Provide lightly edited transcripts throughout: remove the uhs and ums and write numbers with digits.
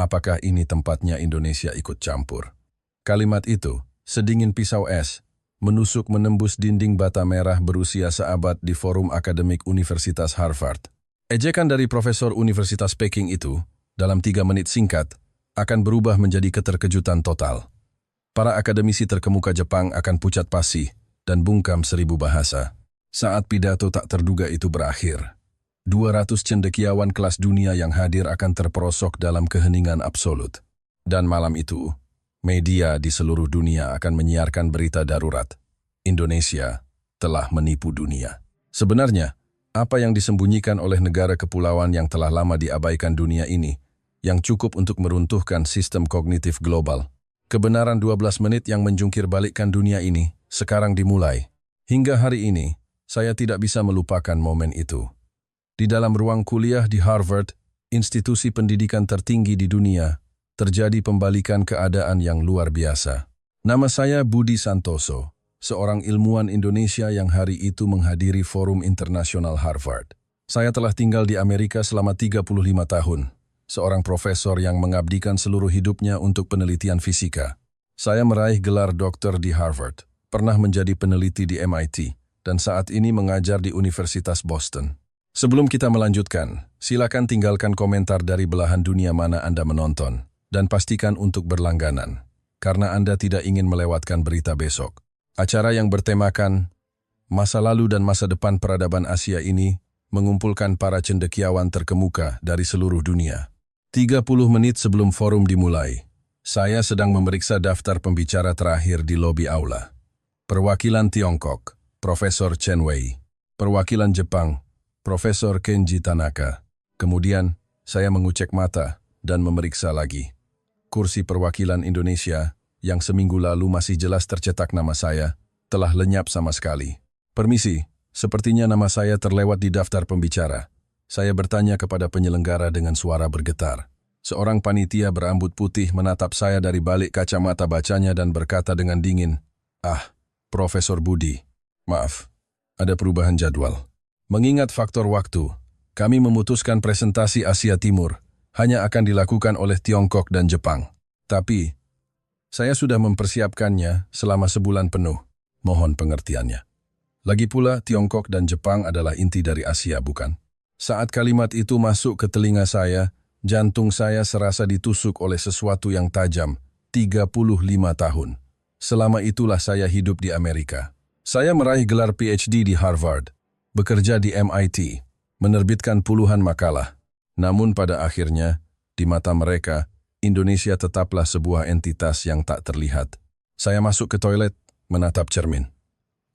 apakah ini tempatnya Indonesia ikut campur? Kalimat itu, sedingin pisau es, menusuk menembus dinding bata merah berusia seabad di forum akademik Universitas Harvard. Ejekan dari profesor Universitas Peking itu, dalam 3 menit singkat, akan berubah menjadi keterkejutan total. Para akademisi terkemuka Jepang akan pucat pasi dan bungkam 1000 bahasa. Saat pidato tak terduga itu berakhir, 200 cendekiawan kelas dunia yang hadir akan terperosok dalam keheningan absolut. Dan malam itu, media di seluruh dunia akan menyiarkan berita darurat. Indonesia telah menipu dunia. Sebenarnya, apa yang disembunyikan oleh negara kepulauan yang telah lama diabaikan dunia ini, yang cukup untuk meruntuhkan sistem kognitif global? Kebenaran 12 menit yang menjungkir balikkan dunia ini, sekarang dimulai. Hingga hari ini, saya tidak bisa melupakan momen itu. Di dalam ruang kuliah di Harvard, institusi pendidikan tertinggi di dunia, terjadi pembalikan keadaan yang luar biasa. Nama saya Budi Santoso, seorang ilmuwan Indonesia yang hari itu menghadiri Forum Internasional Harvard. Saya telah tinggal di Amerika selama 35 tahun, seorang profesor yang mengabdikan seluruh hidupnya untuk penelitian fisika. Saya meraih gelar doktor di Harvard, pernah menjadi peneliti di MIT, dan saat ini mengajar di Universitas Boston. Sebelum kita melanjutkan, silakan tinggalkan komentar dari belahan dunia mana Anda menonton, dan pastikan untuk berlangganan, karena Anda tidak ingin melewatkan berita besok. Acara yang bertemakan Masa Lalu dan Masa Depan Peradaban Asia ini mengumpulkan para cendekiawan terkemuka dari seluruh dunia. 30 menit sebelum forum dimulai, saya sedang memeriksa daftar pembicara terakhir di lobi aula. Perwakilan Tiongkok, Profesor Chen Wei. Perwakilan Jepang, Profesor Kenji Tanaka. Kemudian, saya mengucek mata dan memeriksa lagi. Kursi perwakilan Indonesia, yang seminggu lalu masih jelas tercetak nama saya, telah lenyap sama sekali. Permisi, sepertinya nama saya terlewat di daftar pembicara. Saya bertanya kepada penyelenggara dengan suara bergetar. Seorang panitia berambut putih menatap saya dari balik kacamata bacanya dan berkata dengan dingin, "Ah, Profesor Budi, maaf, ada perubahan jadwal. Mengingat faktor waktu, kami memutuskan presentasi Asia Timur hanya akan dilakukan oleh Tiongkok dan Jepang. Tapi, saya sudah mempersiapkannya selama sebulan penuh. Mohon pengertiannya. Lagi pula, Tiongkok dan Jepang adalah inti dari Asia, bukan?" Saat kalimat itu masuk ke telinga saya, jantung saya serasa ditusuk oleh sesuatu yang tajam. 35 tahun. Selama itulah saya hidup di Amerika. Saya meraih gelar PhD di Harvard, bekerja di MIT, menerbitkan puluhan makalah. Namun pada akhirnya, di mata mereka, Indonesia tetaplah sebuah entitas yang tak terlihat. Saya masuk ke toilet, menatap cermin.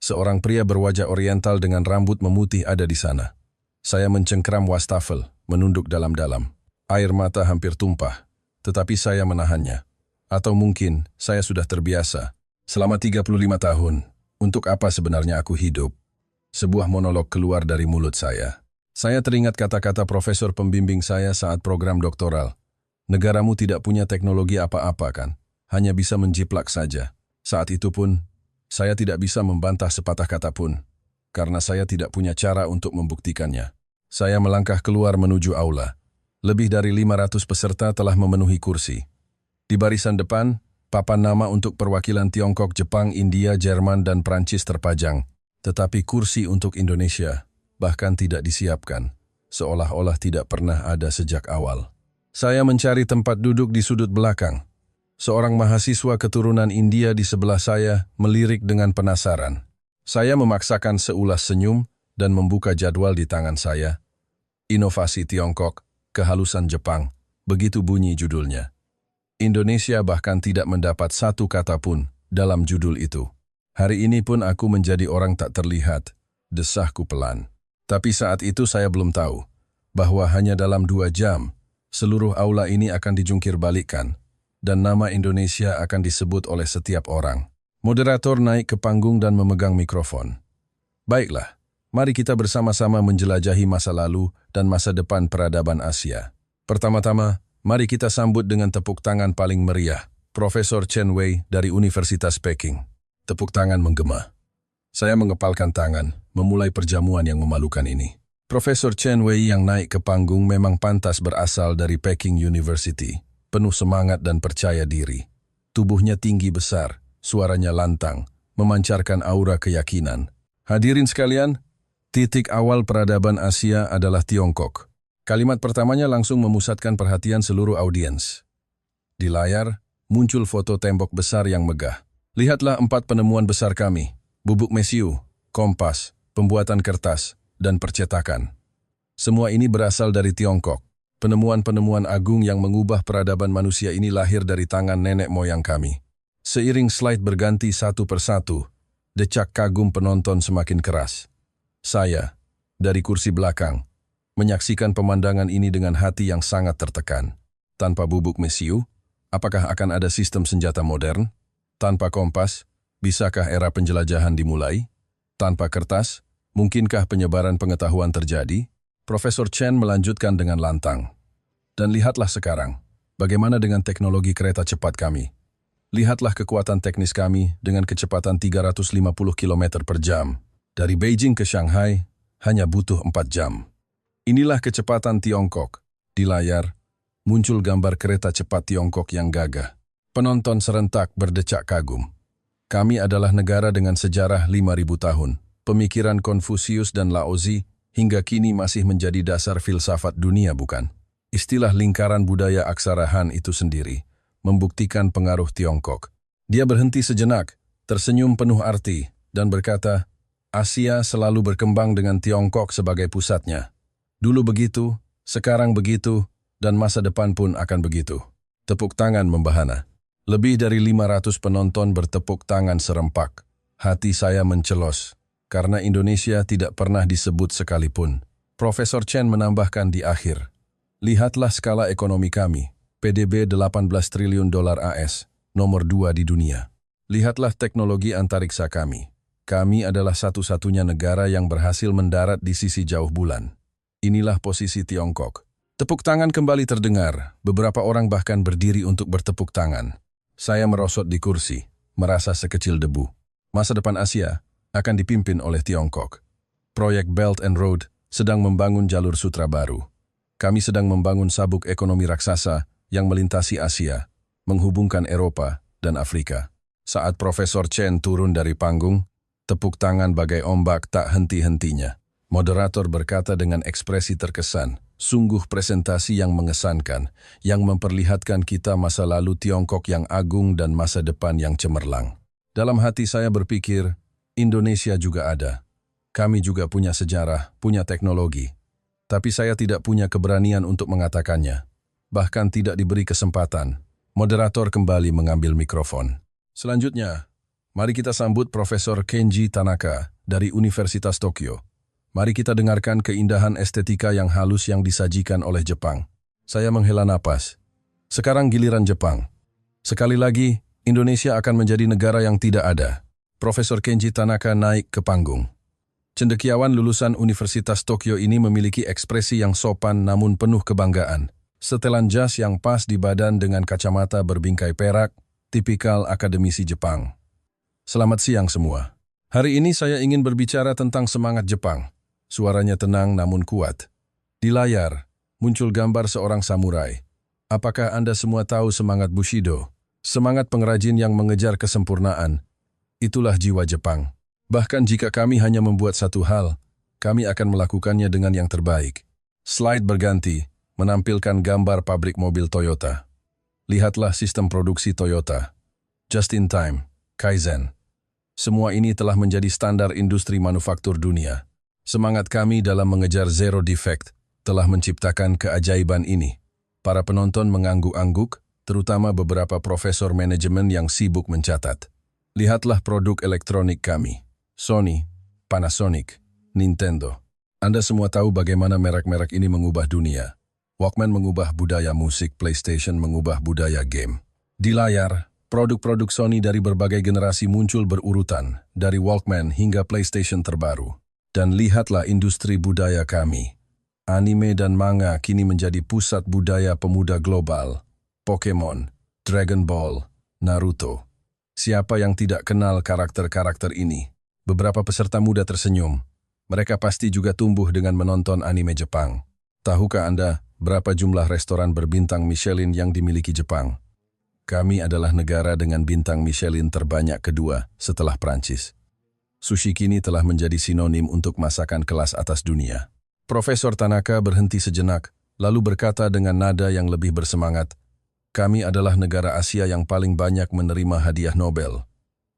Seorang pria berwajah oriental dengan rambut memutih ada di sana. Saya mencengkram wastafel, menunduk dalam-dalam. Air mata hampir tumpah, tetapi saya menahannya. Atau mungkin saya sudah terbiasa. Selama 35 tahun, untuk apa sebenarnya aku hidup? Sebuah monolog keluar dari mulut saya. Saya teringat kata-kata profesor pembimbing saya saat program doktoral. Negaramu tidak punya teknologi apa-apa kan? Hanya bisa menjiplak saja. Saat itu pun, saya tidak bisa membantah sepatah kata pun, karena saya tidak punya cara untuk membuktikannya. Saya melangkah keluar menuju aula. Lebih dari 500 peserta telah memenuhi kursi. Di barisan depan, papan nama untuk perwakilan Tiongkok, Jepang, India, Jerman, dan Prancis terpajang. Tetapi kursi untuk Indonesia bahkan tidak disiapkan, seolah-olah tidak pernah ada sejak awal. Saya mencari tempat duduk di sudut belakang. Seorang mahasiswa keturunan India di sebelah saya melirik dengan penasaran. Saya memaksakan seulas senyum dan membuka jadwal di tangan saya. Inovasi Tiongkok, Kehalusan Jepang, begitu bunyi judulnya. Indonesia bahkan tidak mendapat satu kata pun dalam judul itu. Hari ini pun aku menjadi orang tak terlihat, desahku pelan. Tapi saat itu saya belum tahu bahwa hanya dalam 2 jam, seluruh aula ini akan dijungkir balikkan, dan nama Indonesia akan disebut oleh setiap orang. Moderator naik ke panggung dan memegang mikrofon. Baiklah, mari kita bersama-sama menjelajahi masa lalu dan masa depan peradaban Asia. Pertama-tama, mari kita sambut dengan tepuk tangan paling meriah, Profesor Chen Wei dari Universitas Peking. Tepuk tangan menggema. Saya mengepalkan tangan, memulai perjamuan yang memalukan ini. Profesor Chen Wei yang naik ke panggung memang pantas berasal dari Peking University. penuh semangat dan percaya diri. Tubuhnya tinggi besar, suaranya lantang, memancarkan aura keyakinan. Hadirin sekalian, titik awal peradaban Asia adalah Tiongkok. Kalimat pertamanya langsung memusatkan perhatian seluruh audiens. Di layar, muncul foto tembok besar yang megah. Lihatlah 4 penemuan besar kami, bubuk mesiu, kompas, pembuatan kertas, dan percetakan. Semua ini berasal dari Tiongkok. Penemuan-penemuan agung yang mengubah peradaban manusia ini lahir dari tangan nenek moyang kami. Seiring slide berganti satu persatu, decak kagum penonton semakin keras. Saya, dari kursi belakang, menyaksikan pemandangan ini dengan hati yang sangat tertekan. Tanpa bubuk mesiu, apakah akan ada sistem senjata modern? Tanpa kompas, bisakah era penjelajahan dimulai? Tanpa kertas, mungkinkah penyebaran pengetahuan terjadi? Profesor Chen melanjutkan dengan lantang. Dan lihatlah sekarang, bagaimana dengan teknologi kereta cepat kami. Lihatlah kekuatan teknis kami dengan kecepatan 350 km per jam. Dari Beijing ke Shanghai, hanya butuh 4 jam. Inilah kecepatan Tiongkok. Di layar, muncul gambar kereta cepat Tiongkok yang gagah. Penonton serentak berdecak kagum. Kami adalah negara dengan sejarah 5.000 tahun. Pemikiran Konfusius dan Laozi hingga kini masih menjadi dasar filsafat dunia, bukan? Istilah lingkaran budaya aksara Han itu sendiri membuktikan pengaruh Tiongkok. Dia berhenti sejenak, tersenyum penuh arti, dan berkata, Asia selalu berkembang dengan Tiongkok sebagai pusatnya. Dulu begitu, sekarang begitu, dan masa depan pun akan begitu. Tepuk tangan membahana. Lebih dari 500 penonton bertepuk tangan serempak. Hati saya mencelos. Karena Indonesia tidak pernah disebut sekalipun. Profesor Chen menambahkan di akhir, lihatlah skala ekonomi kami, PDB 18 triliun dolar AS, nomor 2 di dunia. Lihatlah teknologi antariksa kami. Kami adalah satu-satunya negara yang berhasil mendarat di sisi jauh bulan. Inilah posisi Tiongkok. Tepuk tangan kembali terdengar, beberapa orang bahkan berdiri untuk bertepuk tangan. Saya merosot di kursi, merasa sekecil debu. Masa depan Asia akan dipimpin oleh Tiongkok. Proyek Belt and Road sedang membangun jalur sutra baru. Kami sedang membangun sabuk ekonomi raksasa yang melintasi Asia, menghubungkan Eropa dan Afrika. Saat Profesor Chen turun dari panggung, tepuk tangan bagai ombak tak henti-hentinya. Moderator berkata dengan ekspresi terkesan, sungguh presentasi yang mengesankan, yang memperlihatkan kita masa lalu Tiongkok yang agung dan masa depan yang cemerlang. Dalam hati saya berpikir, Indonesia juga ada. Kami juga punya sejarah, punya teknologi. Tapi saya tidak punya keberanian untuk mengatakannya. Bahkan tidak diberi kesempatan. Moderator kembali mengambil mikrofon. Selanjutnya, mari kita sambut Profesor Kenji Tanaka dari Universitas Tokyo. Mari kita dengarkan keindahan estetika yang halus yang disajikan oleh Jepang. Saya menghela napas. Sekarang giliran Jepang. Sekali lagi, Indonesia akan menjadi negara yang tidak ada. Profesor Kenji Tanaka naik ke panggung. Cendekiawan lulusan Universitas Tokyo ini memiliki ekspresi yang sopan namun penuh kebanggaan. Setelan jas yang pas di badan dengan kacamata berbingkai perak, tipikal akademisi Jepang. Selamat siang semua. Hari ini saya ingin berbicara tentang semangat Jepang. Suaranya tenang namun kuat. Di layar, muncul gambar seorang samurai. Apakah Anda semua tahu semangat Bushido? Semangat pengrajin yang mengejar kesempurnaan. Itulah jiwa Jepang. Bahkan jika kami hanya membuat satu hal, kami akan melakukannya dengan yang terbaik. Slide berganti, menampilkan gambar pabrik mobil Toyota. Lihatlah sistem produksi Toyota. Just in time, Kaizen. Semua ini telah menjadi standar industri manufaktur dunia. Semangat kami dalam mengejar zero defect telah menciptakan keajaiban ini. Para penonton mengangguk-angguk, terutama beberapa profesor manajemen yang sibuk mencatat. Lihatlah produk elektronik kami. Sony, Panasonic, Nintendo. Anda semua tahu bagaimana merek-merek ini mengubah dunia. Walkman mengubah budaya musik, PlayStation mengubah budaya game. Di layar, produk-produk Sony dari berbagai generasi muncul berurutan, dari Walkman hingga PlayStation terbaru. Dan lihatlah industri budaya kami. Anime dan manga kini menjadi pusat budaya pemuda global. Pokemon, Dragon Ball, Naruto. Siapa yang tidak kenal karakter-karakter ini? Beberapa peserta muda tersenyum. Mereka pasti juga tumbuh dengan menonton anime Jepang. Tahukah Anda berapa jumlah restoran berbintang Michelin yang dimiliki Jepang? Kami adalah negara dengan bintang Michelin terbanyak kedua setelah Prancis. Sushi kini telah menjadi sinonim untuk masakan kelas atas dunia. Profesor Tanaka berhenti sejenak, lalu berkata dengan nada yang lebih bersemangat, kami adalah negara Asia yang paling banyak menerima hadiah Nobel.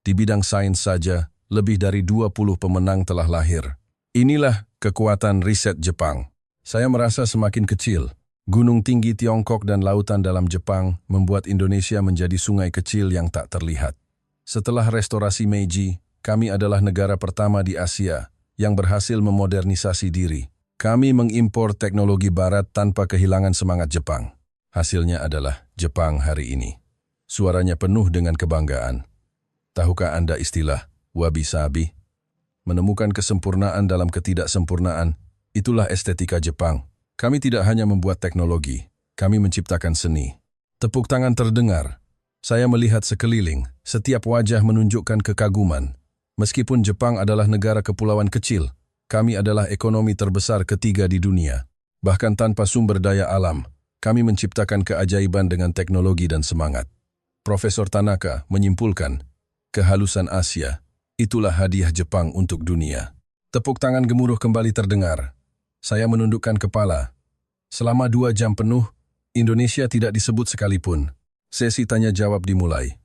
Di bidang sains saja, lebih dari 20 pemenang telah lahir. Inilah kekuatan riset Jepang. Saya merasa semakin kecil. Gunung tinggi Tiongkok dan lautan dalam Jepang membuat Indonesia menjadi sungai kecil yang tak terlihat. Setelah restorasi Meiji, kami adalah negara pertama di Asia yang berhasil memodernisasi diri. Kami mengimpor teknologi barat tanpa kehilangan semangat Jepang. Hasilnya adalah Jepang hari ini. Suaranya penuh dengan kebanggaan. Tahukah Anda istilah wabi-sabi? Menemukan kesempurnaan dalam ketidaksempurnaan, itulah estetika Jepang. Kami tidak hanya membuat teknologi, kami menciptakan seni. Tepuk tangan terdengar. Saya melihat sekeliling, setiap wajah menunjukkan kekaguman. Meskipun Jepang adalah negara kepulauan kecil, kami adalah ekonomi terbesar ketiga di dunia. Bahkan tanpa sumber daya alam, kami menciptakan keajaiban dengan teknologi dan semangat. Profesor Tanaka menyimpulkan, kehalusan Asia, itulah hadiah Jepang untuk dunia. Tepuk tangan gemuruh kembali terdengar. Saya menundukkan kepala. Selama 2 jam penuh, Indonesia tidak disebut sekalipun. Sesi tanya jawab dimulai.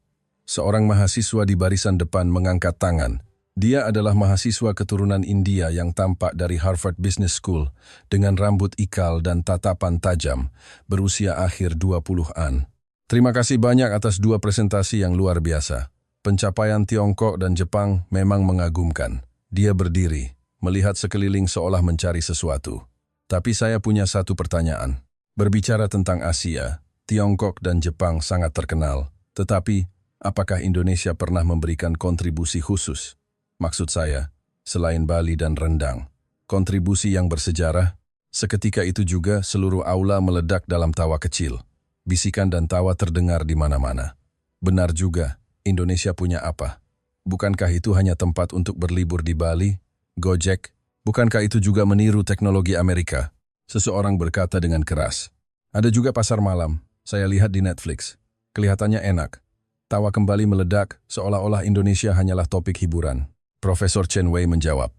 Seorang mahasiswa di barisan depan mengangkat tangan. Dia adalah mahasiswa keturunan India yang tampak dari Harvard Business School dengan rambut ikal dan tatapan tajam, berusia akhir 20-an. Terima kasih banyak atas 2 presentasi yang luar biasa. Pencapaian Tiongkok dan Jepang memang mengagumkan. Dia berdiri, melihat sekeliling seolah mencari sesuatu. Tapi saya punya satu pertanyaan. Berbicara tentang Asia, Tiongkok dan Jepang sangat terkenal. Tetapi, apakah Indonesia pernah memberikan kontribusi khusus? Maksud saya, selain Bali dan rendang, kontribusi yang bersejarah. Seketika itu juga seluruh aula meledak dalam tawa kecil. Bisikan dan tawa terdengar di mana-mana. Benar juga, Indonesia punya apa? Bukankah itu hanya tempat untuk berlibur di Bali? Gojek? Bukankah itu juga meniru teknologi Amerika? Seseorang berkata dengan keras. Ada juga pasar malam, saya lihat di Netflix. Kelihatannya enak. Tawa kembali meledak, seolah-olah Indonesia hanyalah topik hiburan. Profesor Chen Wei menjawab,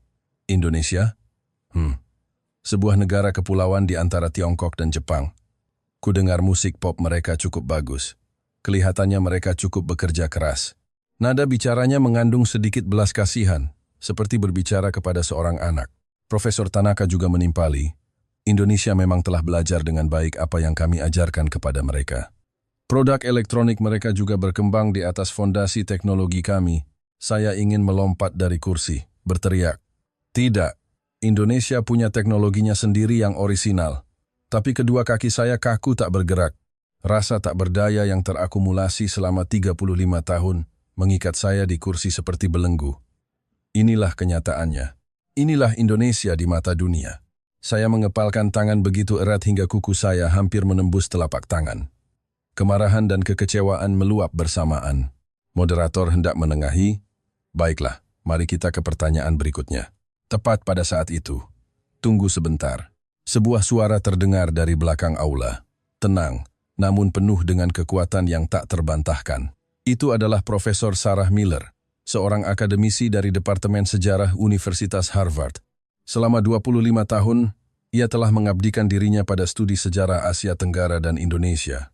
Indonesia? Sebuah negara kepulauan di antara Tiongkok dan Jepang. Kudengar musik pop mereka cukup bagus. Kelihatannya mereka cukup bekerja keras. Nada bicaranya mengandung sedikit belas kasihan, seperti berbicara kepada seorang anak. Profesor Tanaka juga menimpali, Indonesia memang telah belajar dengan baik apa yang kami ajarkan kepada mereka. Produk elektronik mereka juga berkembang di atas fondasi teknologi kami. Saya ingin melompat dari kursi, berteriak. Tidak, Indonesia punya teknologinya sendiri yang orisinal. Tapi kedua kaki saya kaku tak bergerak. Rasa tak berdaya yang terakumulasi selama 35 tahun mengikat saya di kursi seperti belenggu. Inilah kenyataannya. Inilah Indonesia di mata dunia. Saya mengepalkan tangan begitu erat hingga kuku saya hampir menembus telapak tangan. Kemarahan dan kekecewaan meluap bersamaan. Moderator hendak menengahi. Baiklah, mari kita ke pertanyaan berikutnya. Tepat pada saat itu. Tunggu sebentar. Sebuah suara terdengar dari belakang aula. Tenang, namun penuh dengan kekuatan yang tak terbantahkan. Itu adalah Profesor Sarah Miller, seorang akademisi dari Departemen Sejarah Universitas Harvard. Selama 25 tahun, ia telah mengabdikan dirinya pada studi sejarah Asia Tenggara dan Indonesia.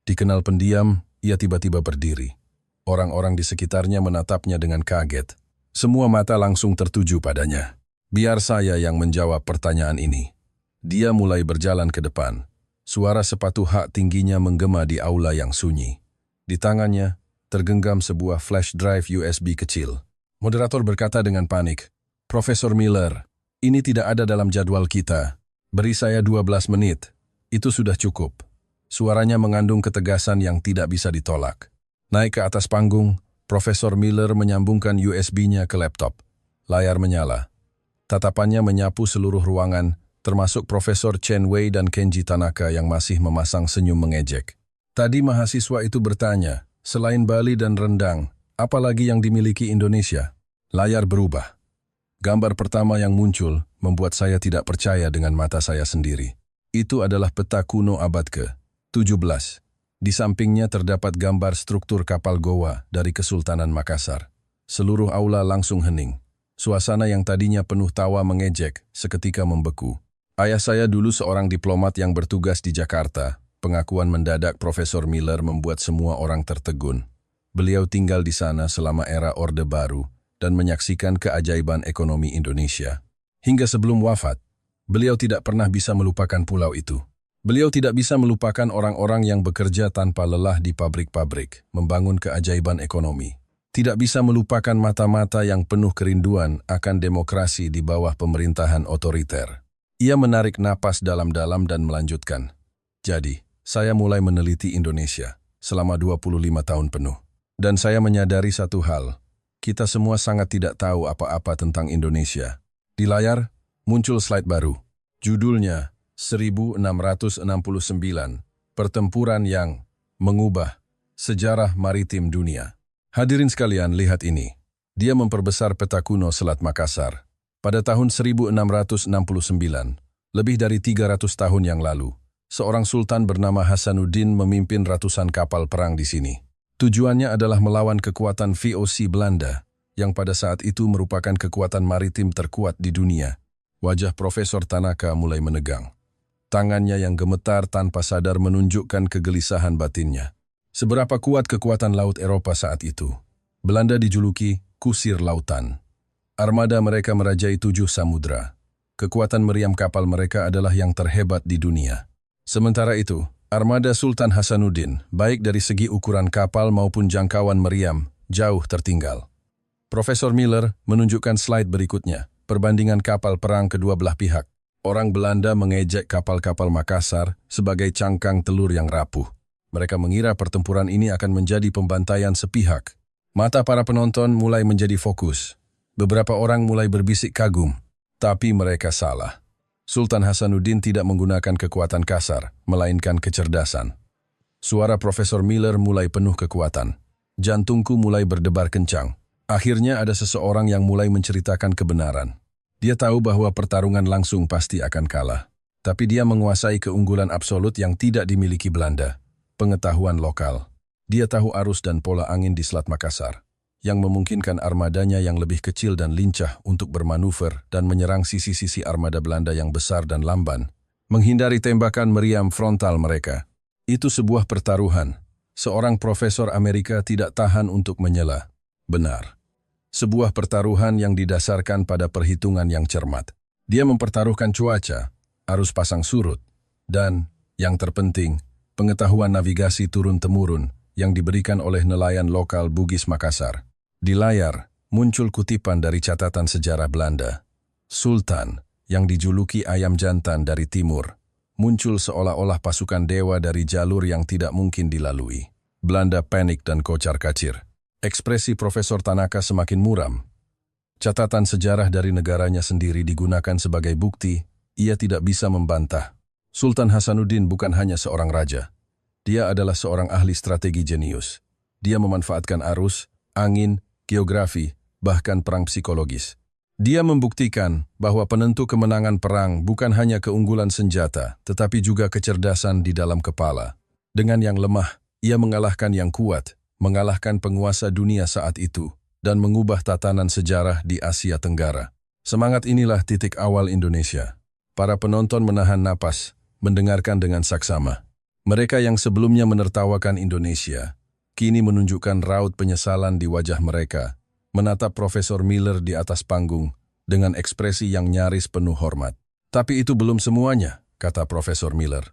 Dikenal pendiam, ia tiba-tiba berdiri. Orang-orang di sekitarnya menatapnya dengan kaget. Semua mata langsung tertuju padanya. Biar saya yang menjawab pertanyaan ini. Dia mulai berjalan ke depan. Suara sepatu hak tingginya menggema di aula yang sunyi. Di tangannya, tergenggam sebuah flash drive USB kecil. Moderator berkata dengan panik, Profesor Miller, ini tidak ada dalam jadwal kita. Beri saya 12 menit. Itu sudah cukup. Suaranya mengandung ketegasan yang tidak bisa ditolak. Naik ke atas panggung, Profesor Miller menyambungkan USB-nya ke laptop. Layar menyala. Tatapannya menyapu seluruh ruangan, termasuk Profesor Chen Wei dan Kenji Tanaka yang masih memasang senyum mengejek. Tadi mahasiswa itu bertanya, selain Bali dan rendang, apa lagi yang dimiliki Indonesia? Layar berubah. Gambar pertama yang muncul membuat saya tidak percaya dengan mata saya sendiri. Itu adalah peta kuno abad ke-17. Di sampingnya terdapat gambar struktur kapal Goa dari Kesultanan Makassar. Seluruh aula langsung hening. Suasana yang tadinya penuh tawa mengejek seketika membeku. Ayah saya dulu seorang diplomat yang bertugas di Jakarta. Pengakuan mendadak Profesor Miller membuat semua orang tertegun. Beliau tinggal di sana selama era Orde Baru dan menyaksikan keajaiban ekonomi Indonesia. Hingga sebelum wafat, beliau tidak pernah bisa melupakan pulau itu. Beliau tidak bisa melupakan orang-orang yang bekerja tanpa lelah di pabrik-pabrik, membangun keajaiban ekonomi. Tidak bisa melupakan mata-mata yang penuh kerinduan akan demokrasi di bawah pemerintahan otoriter. Ia menarik napas dalam-dalam dan melanjutkan. Jadi, saya mulai meneliti Indonesia selama 25 tahun penuh. Dan saya menyadari satu hal, kita semua sangat tidak tahu apa-apa tentang Indonesia. Di layar, muncul slide baru. Judulnya, 1669, Pertempuran yang Mengubah Sejarah Maritim Dunia. Hadirin sekalian, lihat ini. Dia memperbesar peta kuno Selat Makassar. Pada tahun 1669, lebih dari 300 tahun yang lalu, seorang sultan bernama Hasanuddin memimpin ratusan kapal perang di sini. Tujuannya adalah melawan kekuatan VOC Belanda, yang pada saat itu merupakan kekuatan maritim terkuat di dunia. Wajah Profesor Tanaka mulai menegang. Tangannya yang gemetar tanpa sadar menunjukkan kegelisahan batinnya. Seberapa kuat kekuatan laut Eropa saat itu? Belanda dijuluki kusir lautan. Armada mereka merajai 7 samudra. Kekuatan meriam kapal mereka adalah yang terhebat di dunia. Sementara itu, armada Sultan Hasanuddin, baik dari segi ukuran kapal maupun jangkauan meriam, jauh tertinggal. Profesor Miller menunjukkan slide berikutnya, perbandingan kapal perang kedua belah pihak. Orang Belanda mengejek kapal-kapal Makassar sebagai cangkang telur yang rapuh. Mereka mengira pertempuran ini akan menjadi pembantaian sepihak. Mata para penonton mulai menjadi fokus. Beberapa orang mulai berbisik kagum, tapi mereka salah. Sultan Hasanuddin tidak menggunakan kekuatan kasar, melainkan kecerdasan. Suara Profesor Miller mulai penuh kekuatan. Jantungku mulai berdebar kencang. Akhirnya ada seseorang yang mulai menceritakan kebenaran. Dia tahu bahwa pertarungan langsung pasti akan kalah. Tapi dia menguasai keunggulan absolut yang tidak dimiliki Belanda. Pengetahuan lokal. Dia tahu arus dan pola angin di Selat Makassar, yang memungkinkan armadanya yang lebih kecil dan lincah untuk bermanuver dan menyerang sisi-sisi armada Belanda yang besar dan lamban, menghindari tembakan meriam frontal mereka. Itu sebuah pertaruhan. Seorang profesor Amerika tidak tahan untuk menyela. Benar. Sebuah pertaruhan yang didasarkan pada perhitungan yang cermat. Dia mempertaruhkan cuaca, arus pasang surut, dan, yang terpenting, pengetahuan navigasi turun-temurun yang diberikan oleh nelayan lokal Bugis Makassar. Di layar, muncul kutipan dari catatan sejarah Belanda. Sultan, yang dijuluki ayam jantan dari timur, muncul seolah-olah pasukan dewa dari jalur yang tidak mungkin dilalui. Belanda panik dan kocar-kacir. Ekspresi Profesor Tanaka semakin muram. Catatan sejarah dari negaranya sendiri digunakan sebagai bukti, ia tidak bisa membantah. Sultan Hasanuddin bukan hanya seorang raja. Dia adalah seorang ahli strategi jenius. Dia memanfaatkan arus, angin, geografi, bahkan perang psikologis. Dia membuktikan bahwa penentu kemenangan perang bukan hanya keunggulan senjata, tetapi juga kecerdasan di dalam kepala. Dengan yang lemah, ia mengalahkan yang kuat, mengalahkan penguasa dunia saat itu, dan mengubah tatanan sejarah di Asia Tenggara. Semangat inilah titik awal Indonesia. Para penonton menahan napas, mendengarkan dengan saksama. Mereka yang sebelumnya menertawakan Indonesia, kini menunjukkan raut penyesalan di wajah mereka, menatap Profesor Miller di atas panggung dengan ekspresi yang nyaris penuh hormat. Tapi itu belum semuanya, kata Profesor Miller.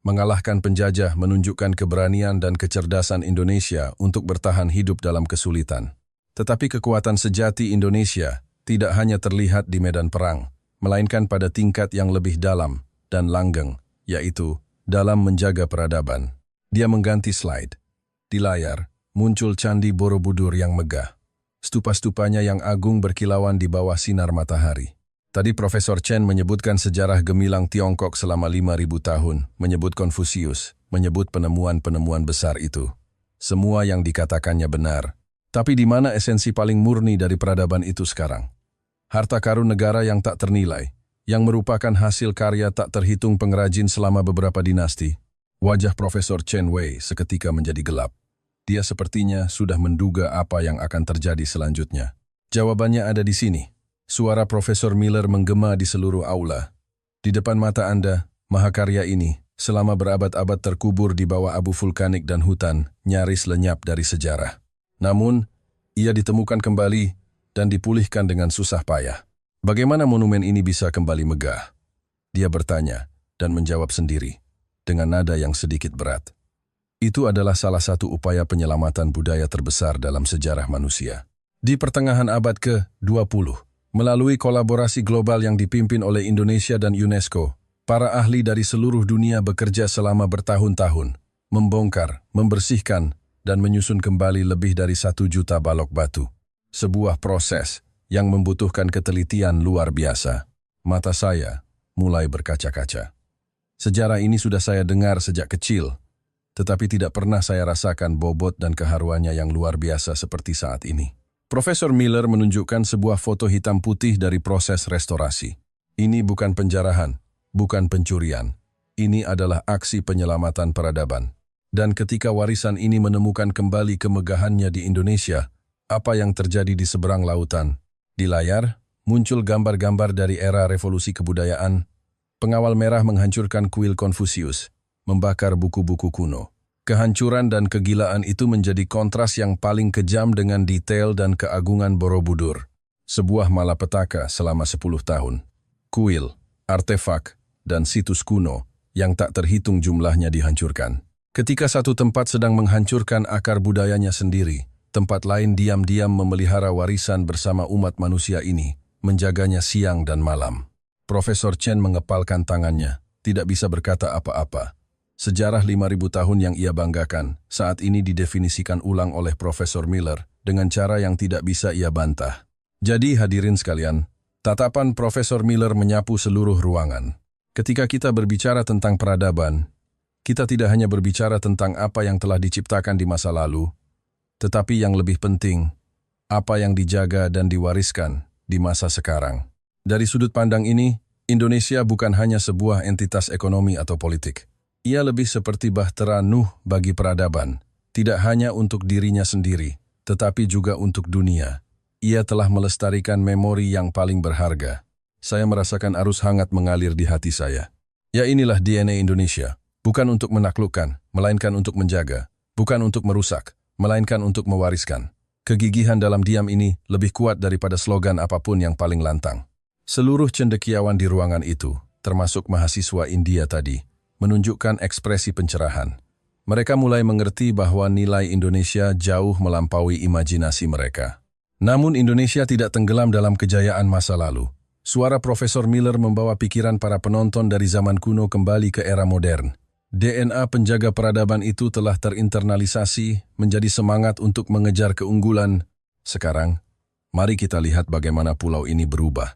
Mengalahkan penjajah menunjukkan keberanian dan kecerdasan Indonesia untuk bertahan hidup dalam kesulitan. Tetapi kekuatan sejati Indonesia tidak hanya terlihat di medan perang, melainkan pada tingkat yang lebih dalam dan langgeng, yaitu dalam menjaga peradaban. Dia mengganti slide. Di layar, muncul Candi Borobudur yang megah. Stupa-stupanya yang agung berkilauan di bawah sinar matahari. Tadi Profesor Chen menyebutkan sejarah gemilang Tiongkok selama 5.000 tahun, menyebut Konfusius, menyebut penemuan-penemuan besar itu. Semua yang dikatakannya benar. Tapi di mana esensi paling murni dari peradaban itu sekarang? Harta karun negara yang tak ternilai, yang merupakan hasil karya tak terhitung pengrajin selama beberapa dinasti. Wajah Profesor Chen Wei seketika menjadi gelap. Dia sepertinya sudah menduga apa yang akan terjadi selanjutnya. Jawabannya ada di sini. Suara Profesor Miller menggema di seluruh aula. Di depan mata Anda, mahakarya ini, selama berabad-abad terkubur di bawah abu vulkanik dan hutan, nyaris lenyap dari sejarah. Namun, ia ditemukan kembali dan dipulihkan dengan susah payah. Bagaimana monumen ini bisa kembali megah? Dia bertanya dan menjawab sendiri, dengan nada yang sedikit berat. Itu adalah salah satu upaya penyelamatan budaya terbesar dalam sejarah manusia. Di pertengahan abad ke-20, melalui kolaborasi global yang dipimpin oleh Indonesia dan UNESCO, para ahli dari seluruh dunia bekerja selama bertahun-tahun, membongkar, membersihkan, dan menyusun kembali lebih dari 1 juta balok batu. Sebuah proses yang membutuhkan ketelitian luar biasa. Mata saya mulai berkaca-kaca. Sejarah ini sudah saya dengar sejak kecil, tetapi tidak pernah saya rasakan bobot dan keharuannya yang luar biasa seperti saat ini. Profesor Miller menunjukkan sebuah foto hitam putih dari proses restorasi. Ini bukan penjarahan, bukan pencurian. Ini adalah aksi penyelamatan peradaban. Dan ketika warisan ini menemukan kembali kemegahannya di Indonesia, apa yang terjadi di seberang lautan? Di layar, muncul gambar-gambar dari era revolusi kebudayaan. Pengawal merah menghancurkan kuil Konfusius, membakar buku-buku kuno. Kehancuran dan kegilaan itu menjadi kontras yang paling kejam dengan detail dan keagungan Borobudur. Sebuah malapetaka selama 10 tahun. Kuil, artefak, dan situs kuno yang tak terhitung jumlahnya dihancurkan. Ketika satu tempat sedang menghancurkan akar budayanya sendiri, tempat lain diam-diam memelihara warisan bersama umat manusia ini, menjaganya siang dan malam. Profesor Chen mengepalkan tangannya, tidak bisa berkata apa-apa. Sejarah 5.000 tahun yang ia banggakan, saat ini didefinisikan ulang oleh Profesor Miller dengan cara yang tidak bisa ia bantah. Jadi hadirin sekalian, tatapan Profesor Miller menyapu seluruh ruangan. Ketika kita berbicara tentang peradaban, kita tidak hanya berbicara tentang apa yang telah diciptakan di masa lalu, tetapi yang lebih penting, apa yang dijaga dan diwariskan di masa sekarang. Dari sudut pandang ini, Indonesia bukan hanya sebuah entitas ekonomi atau politik. Ia lebih seperti bahtera Nuh bagi peradaban, tidak hanya untuk dirinya sendiri, tetapi juga untuk dunia. Ia telah melestarikan memori yang paling berharga. Saya merasakan arus hangat mengalir di hati saya. Ya, inilah DNA Indonesia, bukan untuk menaklukkan, melainkan untuk menjaga, bukan untuk merusak, melainkan untuk mewariskan. Kegigihan dalam diam ini lebih kuat daripada slogan apapun yang paling lantang. Seluruh cendekiawan di ruangan itu, termasuk mahasiswa India tadi, menunjukkan ekspresi pencerahan. Mereka mulai mengerti bahwa nilai Indonesia jauh melampaui imajinasi mereka. Namun Indonesia tidak tenggelam dalam kejayaan masa lalu. Suara Profesor Miller membawa pikiran para penonton dari zaman kuno kembali ke era modern. DNA penjaga peradaban itu telah terinternalisasi menjadi semangat untuk mengejar keunggulan. Sekarang, mari kita lihat bagaimana pulau ini berubah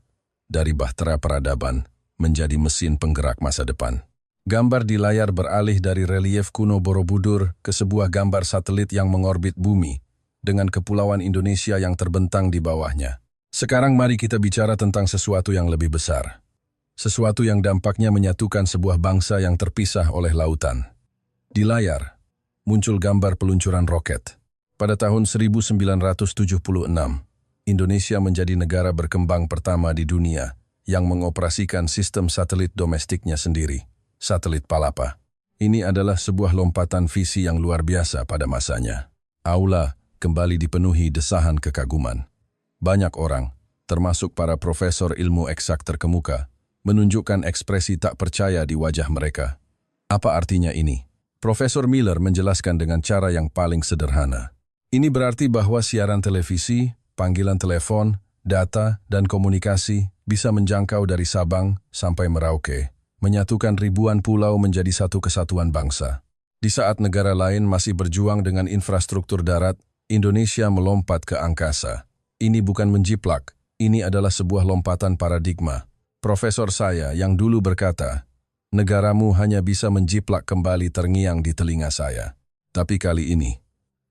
dari bahtera peradaban menjadi mesin penggerak masa depan. Gambar di layar beralih dari relief kuno Borobudur ke sebuah gambar satelit yang mengorbit bumi dengan kepulauan Indonesia yang terbentang di bawahnya. Sekarang mari kita bicara tentang sesuatu yang lebih besar. Sesuatu yang dampaknya menyatukan sebuah bangsa yang terpisah oleh lautan. Di layar, muncul gambar peluncuran roket. Pada tahun 1976, Indonesia menjadi negara berkembang pertama di dunia yang mengoperasikan sistem satelit domestiknya sendiri, satelit Palapa. Ini adalah sebuah lompatan visi yang luar biasa pada masanya. Aula kembali dipenuhi desahan kekaguman. Banyak orang, termasuk para profesor ilmu eksak terkemuka, menunjukkan ekspresi tak percaya di wajah mereka. Apa artinya ini? Profesor Miller menjelaskan dengan cara yang paling sederhana. Ini berarti bahwa siaran televisi, panggilan telepon, data, dan komunikasi bisa menjangkau dari Sabang sampai Merauke, menyatukan ribuan pulau menjadi satu kesatuan bangsa. Di saat negara lain masih berjuang dengan infrastruktur darat, Indonesia melompat ke angkasa. Ini bukan menjiplak, ini adalah sebuah lompatan paradigma. Profesor saya yang dulu berkata, negaramu hanya bisa menjiplak kembali terngiang di telinga saya. Tapi kali ini,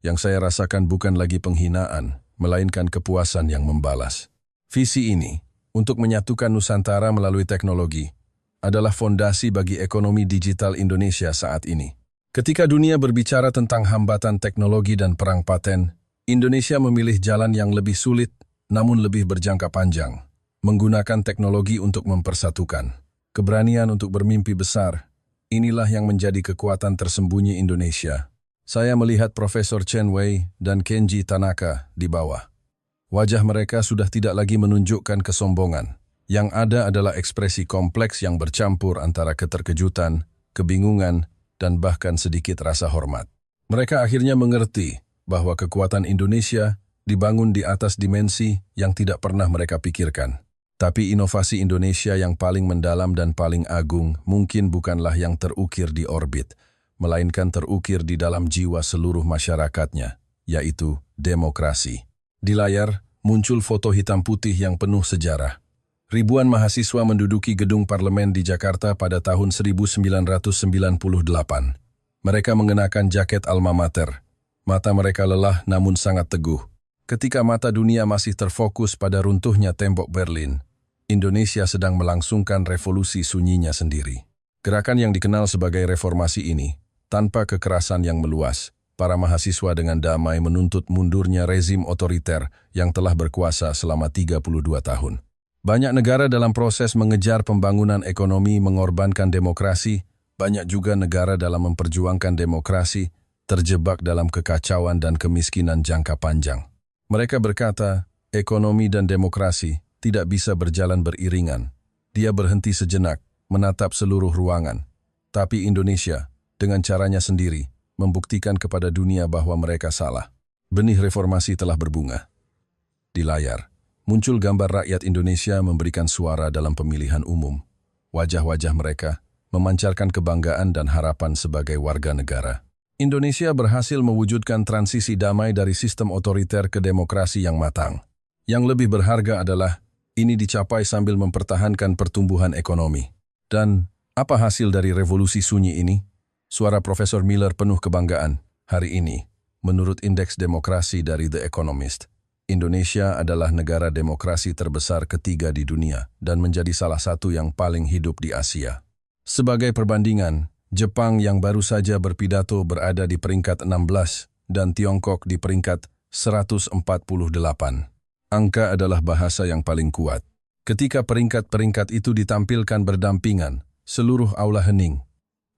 yang saya rasakan bukan lagi penghinaan, melainkan kepuasan yang membalas. Visi ini, untuk menyatukan Nusantara melalui teknologi adalah fondasi bagi ekonomi digital Indonesia saat ini. Ketika dunia berbicara tentang hambatan teknologi dan perang paten, Indonesia memilih jalan yang lebih sulit namun lebih berjangka panjang, menggunakan teknologi untuk mempersatukan. Keberanian untuk bermimpi besar, inilah yang menjadi kekuatan tersembunyi Indonesia. Saya melihat Profesor Chen Wei dan Kenji Tanaka di bawah. Wajah mereka sudah tidak lagi menunjukkan kesombongan. Yang ada adalah ekspresi kompleks yang bercampur antara keterkejutan, kebingungan, dan bahkan sedikit rasa hormat. Mereka akhirnya mengerti bahwa kekuatan Indonesia dibangun di atas dimensi yang tidak pernah mereka pikirkan. Tapi inovasi Indonesia yang paling mendalam dan paling agung mungkin bukanlah yang terukir di orbit, melainkan terukir di dalam jiwa seluruh masyarakatnya, yaitu demokrasi. Di layar, muncul foto hitam putih yang penuh sejarah. Ribuan mahasiswa menduduki gedung parlemen di Jakarta pada tahun 1998. Mereka mengenakan jaket alma mater. Mata mereka lelah namun sangat teguh. Ketika mata dunia masih terfokus pada runtuhnya tembok Berlin, Indonesia sedang melangsungkan revolusi sunyinya sendiri. Gerakan yang dikenal sebagai reformasi ini, tanpa kekerasan yang meluas, para mahasiswa dengan damai menuntut mundurnya rezim otoriter yang telah berkuasa selama 32 tahun. Banyak negara dalam proses mengejar pembangunan ekonomi mengorbankan demokrasi, banyak juga negara dalam memperjuangkan demokrasi terjebak dalam kekacauan dan kemiskinan jangka panjang. Mereka berkata, ekonomi dan demokrasi tidak bisa berjalan beriringan. Dia berhenti sejenak, menatap seluruh ruangan. Tapi Indonesia, dengan caranya sendiri, membuktikan kepada dunia bahwa mereka salah. Benih reformasi telah berbunga. Di layar, muncul gambar rakyat Indonesia memberikan suara dalam pemilihan umum. Wajah-wajah mereka memancarkan kebanggaan dan harapan sebagai warga negara. Indonesia berhasil mewujudkan transisi damai dari sistem otoriter ke demokrasi yang matang. Yang lebih berharga adalah, ini dicapai sambil mempertahankan pertumbuhan ekonomi. Dan, apa hasil dari revolusi sunyi ini? Suara Profesor Miller penuh kebanggaan. Hari ini, menurut indeks demokrasi dari The Economist, Indonesia adalah negara demokrasi terbesar ketiga di dunia dan menjadi salah satu yang paling hidup di Asia. Sebagai perbandingan, Jepang yang baru saja berpidato berada di peringkat 16 dan Tiongkok di peringkat 148. Angka adalah bahasa yang paling kuat. Ketika peringkat-peringkat itu ditampilkan berdampingan, seluruh aula hening.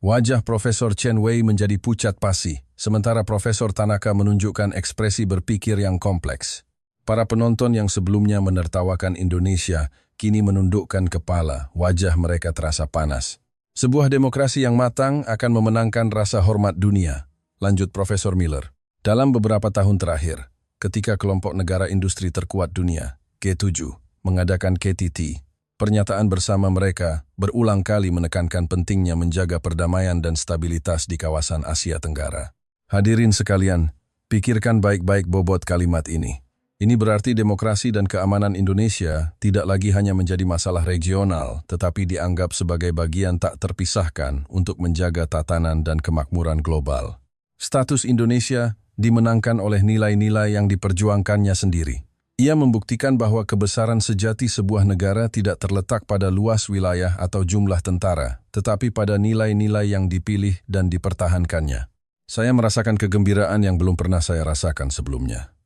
Wajah Profesor Chen Wei menjadi pucat pasi, sementara Profesor Tanaka menunjukkan ekspresi berpikir yang kompleks. Para penonton yang sebelumnya menertawakan Indonesia, kini menundukkan kepala, wajah mereka terasa panas. Sebuah demokrasi yang matang akan memenangkan rasa hormat dunia, lanjut Profesor Miller. Dalam beberapa tahun terakhir, ketika kelompok negara industri terkuat dunia, G7, mengadakan KTT, pernyataan bersama mereka berulang kali menekankan pentingnya menjaga perdamaian dan stabilitas di kawasan Asia Tenggara. Hadirin sekalian, pikirkan baik-baik bobot kalimat ini. Ini berarti demokrasi dan keamanan Indonesia tidak lagi hanya menjadi masalah regional, tetapi dianggap sebagai bagian tak terpisahkan untuk menjaga tatanan dan kemakmuran global. Status Indonesia dimenangkan oleh nilai-nilai yang diperjuangkannya sendiri. Ia membuktikan bahwa kebesaran sejati sebuah negara tidak terletak pada luas wilayah atau jumlah tentara, tetapi pada nilai-nilai yang dipilih dan dipertahankannya. Saya merasakan kegembiraan yang belum pernah saya rasakan sebelumnya.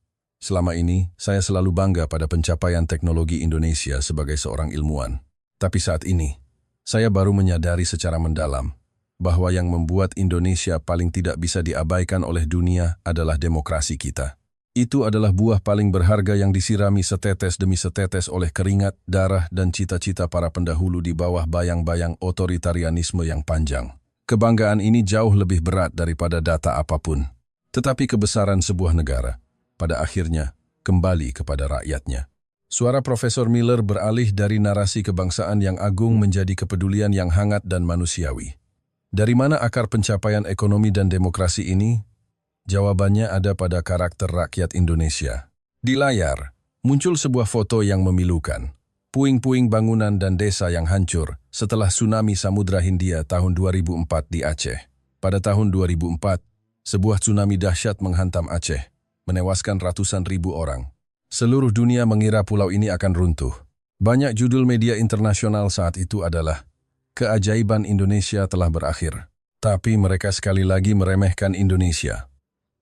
Selama ini, saya selalu bangga pada pencapaian teknologi Indonesia sebagai seorang ilmuwan. Tapi saat ini, saya baru menyadari secara mendalam bahwa yang membuat Indonesia paling tidak bisa diabaikan oleh dunia adalah demokrasi kita. Itu adalah buah paling berharga yang disirami setetes demi setetes oleh keringat, darah, dan cita-cita para pendahulu di bawah bayang-bayang otoritarianisme yang panjang. Kebanggaan ini jauh lebih berat daripada data apapun. Tetapi kebesaran sebuah negara pada akhirnya kembali kepada rakyatnya. Suara Profesor Miller beralih dari narasi kebangsaan yang agung menjadi kepedulian yang hangat dan manusiawi. Dari mana akar pencapaian ekonomi dan demokrasi ini? Jawabannya ada pada karakter rakyat Indonesia. Di layar, muncul sebuah foto yang memilukan. Puing-puing bangunan dan desa yang hancur setelah tsunami Samudra Hindia tahun 2004 di Aceh. Pada tahun 2004, sebuah tsunami dahsyat menghantam Aceh, menewaskan ratusan ribu orang. Seluruh dunia mengira pulau ini akan runtuh. Banyak judul media internasional saat itu adalah "Keajaiban Indonesia telah berakhir." Tapi mereka sekali lagi meremehkan Indonesia.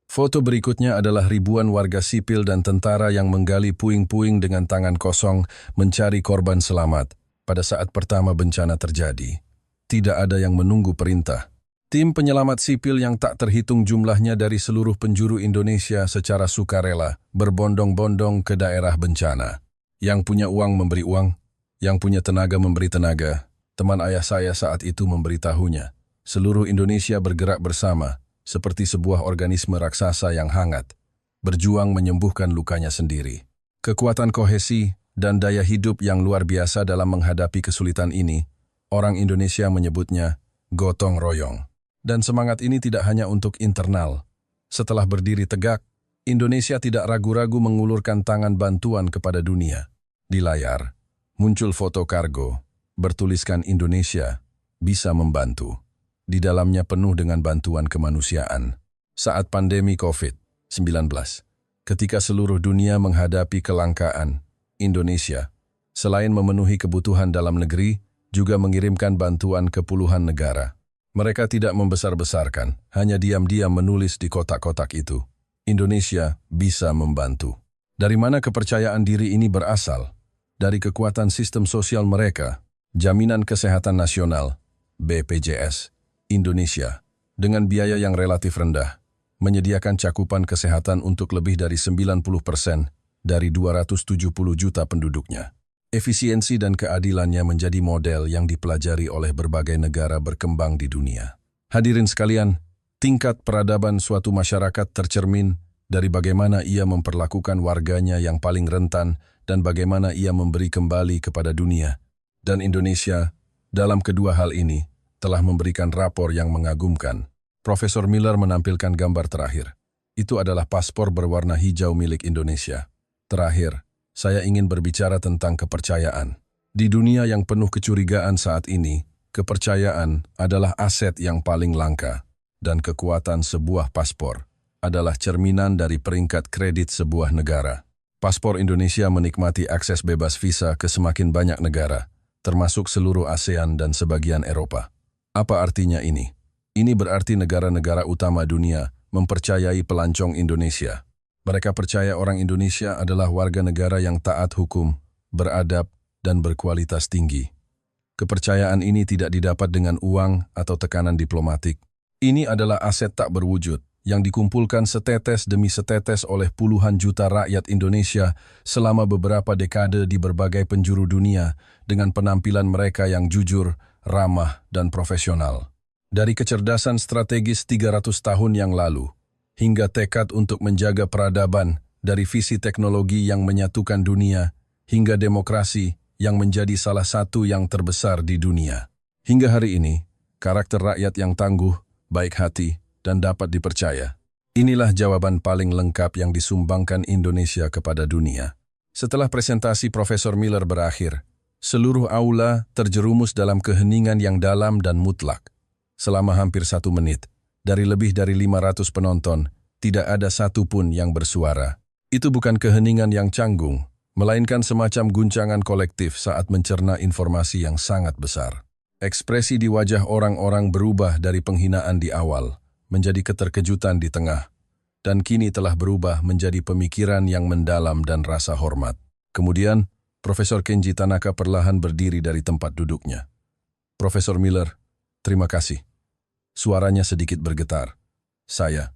Foto berikutnya adalah ribuan warga sipil dan tentara yang menggali puing-puing dengan tangan kosong mencari korban selamat pada saat pertama bencana terjadi. Tidak ada yang menunggu perintah. Tim penyelamat sipil yang tak terhitung jumlahnya dari seluruh penjuru Indonesia secara sukarela berbondong-bondong ke daerah bencana. Yang punya uang memberi uang, yang punya tenaga memberi tenaga. Teman ayah saya saat itu memberitahunya. Seluruh Indonesia bergerak bersama, seperti sebuah organisme raksasa yang hangat, berjuang menyembuhkan lukanya sendiri. Kekuatan kohesi dan daya hidup yang luar biasa dalam menghadapi kesulitan ini, orang Indonesia menyebutnya gotong royong. Dan semangat ini tidak hanya untuk internal. Setelah berdiri tegak, Indonesia tidak ragu-ragu mengulurkan tangan bantuan kepada dunia. Di layar, muncul foto kargo, bertuliskan Indonesia bisa membantu. Di dalamnya penuh dengan bantuan kemanusiaan. Saat pandemi COVID-19, ketika seluruh dunia menghadapi kelangkaan, Indonesia, selain memenuhi kebutuhan dalam negeri, juga mengirimkan bantuan ke puluhan negara. Mereka tidak membesar-besarkan, hanya diam-diam menulis di kotak-kotak itu. Indonesia bisa membantu. Dari mana kepercayaan diri ini berasal? Dari kekuatan sistem sosial mereka, Jaminan Kesehatan Nasional, BPJS, Indonesia, dengan biaya yang relatif rendah, menyediakan cakupan kesehatan untuk lebih dari 90% dari 270 juta penduduknya. Efisiensi dan keadilannya menjadi model yang dipelajari oleh berbagai negara berkembang di dunia. Hadirin sekalian, tingkat peradaban suatu masyarakat tercermin dari bagaimana ia memperlakukan warganya yang paling rentan dan bagaimana ia memberi kembali kepada dunia. Dan Indonesia, dalam kedua hal ini, telah memberikan rapor yang mengagumkan. Profesor Miller menampilkan gambar terakhir. Itu adalah paspor berwarna hijau milik Indonesia. Terakhir, saya ingin berbicara tentang kepercayaan. Di dunia yang penuh kecurigaan saat ini, kepercayaan adalah aset yang paling langka, dan kekuatan sebuah paspor adalah cerminan dari peringkat kredit sebuah negara. Paspor Indonesia menikmati akses bebas visa ke semakin banyak negara, termasuk seluruh ASEAN dan sebagian Eropa. Apa artinya ini? Ini berarti negara-negara utama dunia mempercayai pelancong Indonesia. Mereka percaya orang Indonesia adalah warga negara yang taat hukum, beradab, dan berkualitas tinggi. Kepercayaan ini tidak didapat dengan uang atau tekanan diplomatik. Ini adalah aset tak berwujud yang dikumpulkan setetes demi setetes oleh puluhan juta rakyat Indonesia selama beberapa dekade di berbagai penjuru dunia dengan penampilan mereka yang jujur, ramah, dan profesional. Dari kecerdasan strategis 300 tahun yang lalu, hingga tekad untuk menjaga peradaban, dari visi teknologi yang menyatukan dunia, hingga demokrasi yang menjadi salah satu yang terbesar di dunia. Hingga hari ini, karakter rakyat yang tangguh, baik hati, dan dapat dipercaya. Inilah jawaban paling lengkap yang disumbangkan Indonesia kepada dunia. Setelah presentasi Profesor Miller berakhir, seluruh aula terjerumus dalam keheningan yang dalam dan mutlak. Selama hampir 1 menit, dari lebih dari 500 penonton, tidak ada satupun yang bersuara. Itu bukan keheningan yang canggung, melainkan semacam guncangan kolektif saat mencerna informasi yang sangat besar. Ekspresi di wajah orang-orang berubah dari penghinaan di awal, menjadi keterkejutan di tengah, dan kini telah berubah menjadi pemikiran yang mendalam dan rasa hormat. Kemudian, Profesor Kenji Tanaka perlahan berdiri dari tempat duduknya. Profesor Miller, terima kasih. Suaranya sedikit bergetar. Saya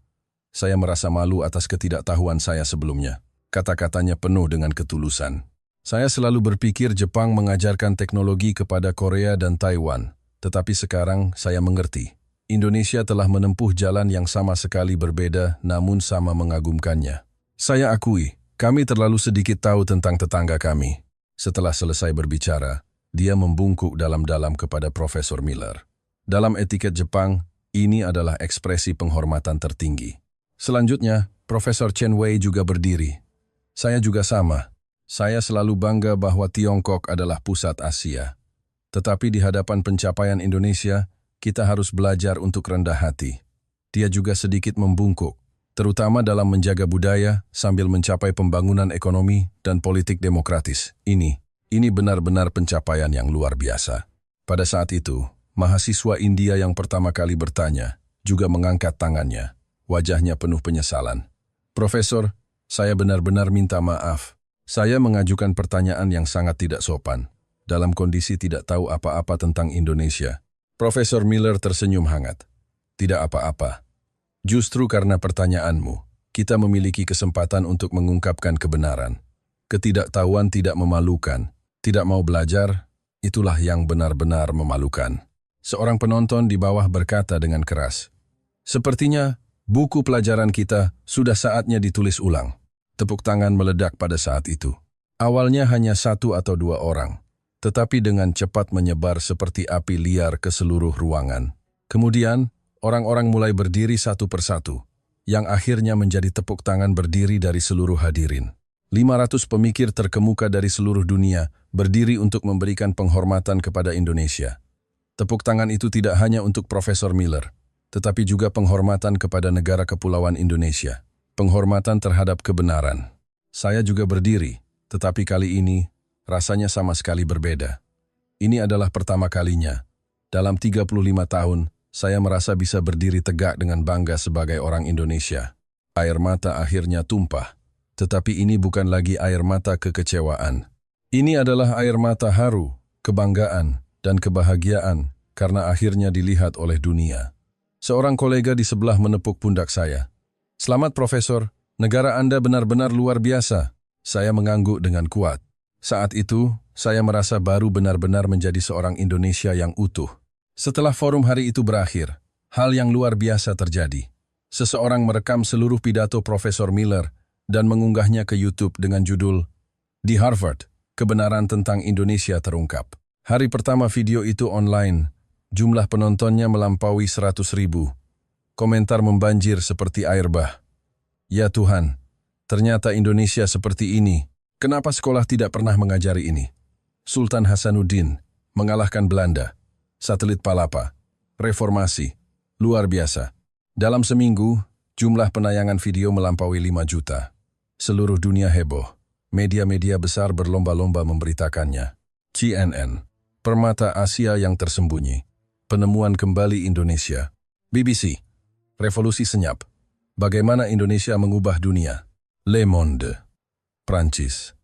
merasa malu atas ketidaktahuan saya sebelumnya. Kata-katanya penuh dengan ketulusan. Saya selalu berpikir Jepang mengajarkan teknologi kepada Korea dan Taiwan, tetapi sekarang saya mengerti. Indonesia telah menempuh jalan yang sama sekali berbeda namun sama mengagumkannya. Saya akui, kami terlalu sedikit tahu tentang tetangga kami. Setelah selesai berbicara, dia membungkuk dalam-dalam kepada Profesor Miller. Dalam etiket Jepang, ini adalah ekspresi penghormatan tertinggi. Selanjutnya, Profesor Chen Wei juga berdiri. Saya juga sama. Saya selalu bangga bahwa Tiongkok adalah pusat Asia. Tetapi di hadapan pencapaian Indonesia, kita harus belajar untuk rendah hati. Dia juga sedikit membungkuk, terutama dalam menjaga budaya sambil mencapai pembangunan ekonomi dan politik demokratis. Ini Ini benar-benar pencapaian yang luar biasa. Pada saat itu, mahasiswa India yang pertama kali bertanya juga mengangkat tangannya. Wajahnya penuh penyesalan. Profesor, saya benar-benar minta maaf. Saya mengajukan pertanyaan yang sangat tidak sopan. Dalam kondisi tidak tahu apa-apa tentang Indonesia. Profesor Miller tersenyum hangat. Tidak apa-apa. Justru karena pertanyaanmu, kita memiliki kesempatan untuk mengungkapkan kebenaran. Ketidaktahuan tidak memalukan. Tidak mau belajar, itulah yang benar-benar memalukan. Seorang penonton di bawah berkata dengan keras, "Sepertinya buku pelajaran kita sudah saatnya ditulis ulang." Tepuk tangan meledak pada saat itu. Awalnya hanya 1 atau 2 orang, tetapi dengan cepat menyebar seperti api liar ke seluruh ruangan. Kemudian, orang-orang mulai berdiri satu persatu, yang akhirnya menjadi tepuk tangan berdiri dari seluruh hadirin. 500 pemikir terkemuka dari seluruh dunia berdiri untuk memberikan penghormatan kepada Indonesia. Tepuk tangan itu tidak hanya untuk Profesor Miller, tetapi juga penghormatan kepada negara kepulauan Indonesia. Penghormatan terhadap kebenaran. Saya juga berdiri, tetapi kali ini rasanya sama sekali berbeda. Ini adalah pertama kalinya. Dalam 35 tahun, saya merasa bisa berdiri tegak dengan bangga sebagai orang Indonesia. Air mata akhirnya tumpah. Tetapi ini bukan lagi air mata kekecewaan. Ini adalah air mata haru, kebanggaan, dan kebahagiaan karena akhirnya dilihat oleh dunia. Seorang kolega di sebelah menepuk pundak saya. "Selamat Profesor, negara Anda benar-benar luar biasa." Saya mengangguk dengan kuat. Saat itu, saya merasa baru benar-benar menjadi seorang Indonesia yang utuh. Setelah forum hari itu berakhir, hal yang luar biasa terjadi. Seseorang merekam seluruh pidato Profesor Miller dan mengunggahnya ke YouTube dengan judul "Di Harvard, Kebenaran Tentang Indonesia Terungkap." Hari pertama video itu online, jumlah penontonnya melampaui 100.000. Komentar membanjir seperti air bah. "Ya Tuhan, ternyata Indonesia seperti ini. Kenapa sekolah tidak pernah mengajari ini?" Sultan Hasanuddin mengalahkan Belanda. Satelit Palapa. Reformasi. Luar biasa. Dalam seminggu, jumlah penayangan video melampaui 5 juta. Seluruh dunia heboh. Media-media besar berlomba-lomba memberitakannya. CNN. Permata Asia yang tersembunyi. Penemuan kembali Indonesia. BBC. Revolusi senyap. Bagaimana Indonesia mengubah dunia. Le Monde. Prancis.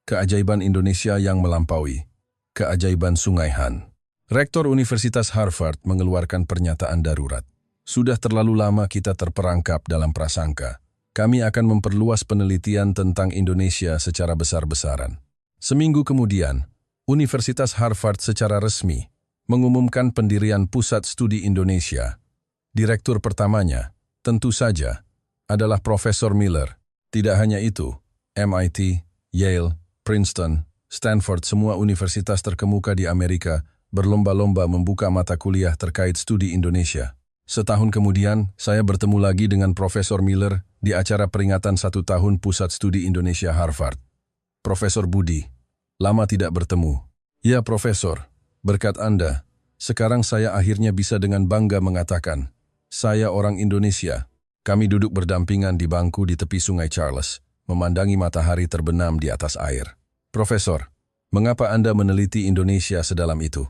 Keajaiban Indonesia yang melampaui. Keajaiban Sungai Han. Rektor Universitas Harvard mengeluarkan pernyataan darurat. "Sudah terlalu lama kita terperangkap dalam prasangka. Kami akan memperluas penelitian tentang Indonesia secara besar-besaran." Seminggu kemudian, Universitas Harvard secara resmi mengumumkan pendirian Pusat Studi Indonesia. Direktur pertamanya, tentu saja, adalah Profesor Miller. Tidak hanya itu, MIT, Yale, Princeton, Stanford, semua universitas terkemuka di Amerika berlomba-lomba membuka mata kuliah terkait studi Indonesia. Setahun kemudian, saya bertemu lagi dengan Profesor Miller di acara peringatan 1 tahun Pusat Studi Indonesia Harvard. "Profesor Budi, lama tidak bertemu." "Ya Profesor, berkat Anda, sekarang saya akhirnya bisa dengan bangga mengatakan, saya orang Indonesia." Kami duduk berdampingan di bangku di tepi Sungai Charles, memandangi matahari terbenam di atas air. "Profesor, mengapa Anda meneliti Indonesia sedalam itu?"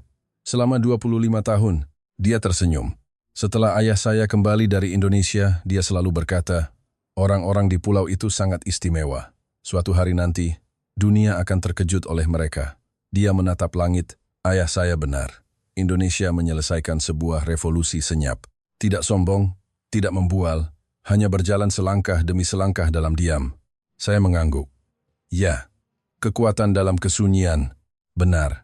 "Selama 25 tahun, dia tersenyum. "Setelah ayah saya kembali dari Indonesia, dia selalu berkata, orang-orang di pulau itu sangat istimewa. Suatu hari nanti, dunia akan terkejut oleh mereka." Dia menatap langit. "Ayah saya benar. Indonesia menyelesaikan sebuah revolusi senyap. Tidak sombong, tidak membual, hanya berjalan selangkah demi selangkah dalam diam." Saya mengangguk. Ya, kekuatan dalam kesunyian. Benar.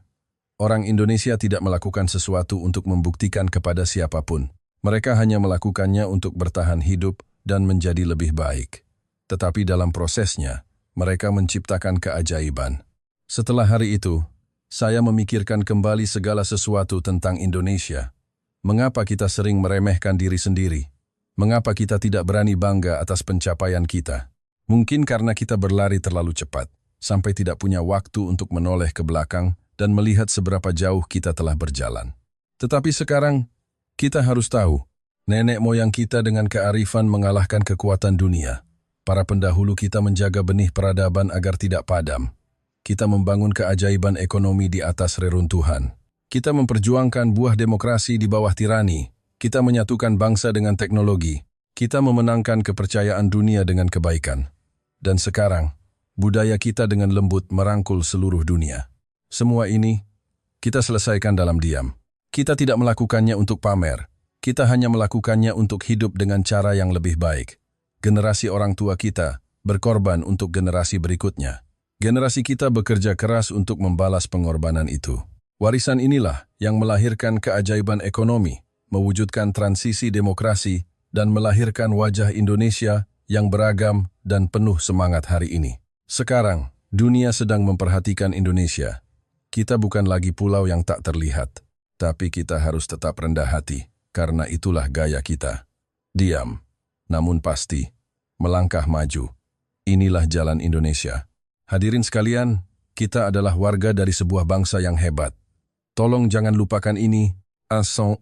Orang Indonesia tidak melakukan sesuatu untuk membuktikan kepada siapapun. Mereka hanya melakukannya untuk bertahan hidup dan menjadi lebih baik. Tetapi dalam prosesnya, mereka menciptakan keajaiban. Setelah hari itu, saya memikirkan kembali segala sesuatu tentang Indonesia. Mengapa kita sering meremehkan diri sendiri? Mengapa kita tidak berani bangga atas pencapaian kita? Mungkin karena kita berlari terlalu cepat, sampai tidak punya waktu untuk menoleh ke belakang dan melihat seberapa jauh kita telah berjalan. Tetapi sekarang, kita harus tahu, nenek moyang kita dengan kearifan mengalahkan kekuatan dunia. Para pendahulu kita menjaga benih peradaban agar tidak padam. Kita membangun keajaiban ekonomi di atas reruntuhan. Kita memperjuangkan buah demokrasi di bawah tirani. Kita menyatukan bangsa dengan teknologi. Kita memenangkan kepercayaan dunia dengan kebaikan. Dan sekarang, budaya kita dengan lembut merangkul seluruh dunia. Semua ini, kita selesaikan dalam diam. Kita tidak melakukannya untuk pamer. Kita hanya melakukannya untuk hidup dengan cara yang lebih baik. Generasi orang tua kita berkorban untuk generasi berikutnya. Generasi kita bekerja keras untuk membalas pengorbanan itu. Warisan inilah yang melahirkan keajaiban ekonomi, mewujudkan transisi demokrasi, dan melahirkan wajah Indonesia yang beragam dan penuh semangat hari ini. Sekarang, dunia sedang memperhatikan Indonesia. Kita bukan lagi pulau yang tak terlihat. Tapi kita harus tetap rendah hati, karena itulah gaya kita. Diam, namun pasti, melangkah maju. Inilah jalan Indonesia. Hadirin sekalian, kita adalah warga dari sebuah bangsa yang hebat. Tolong jangan lupakan ini, 111,1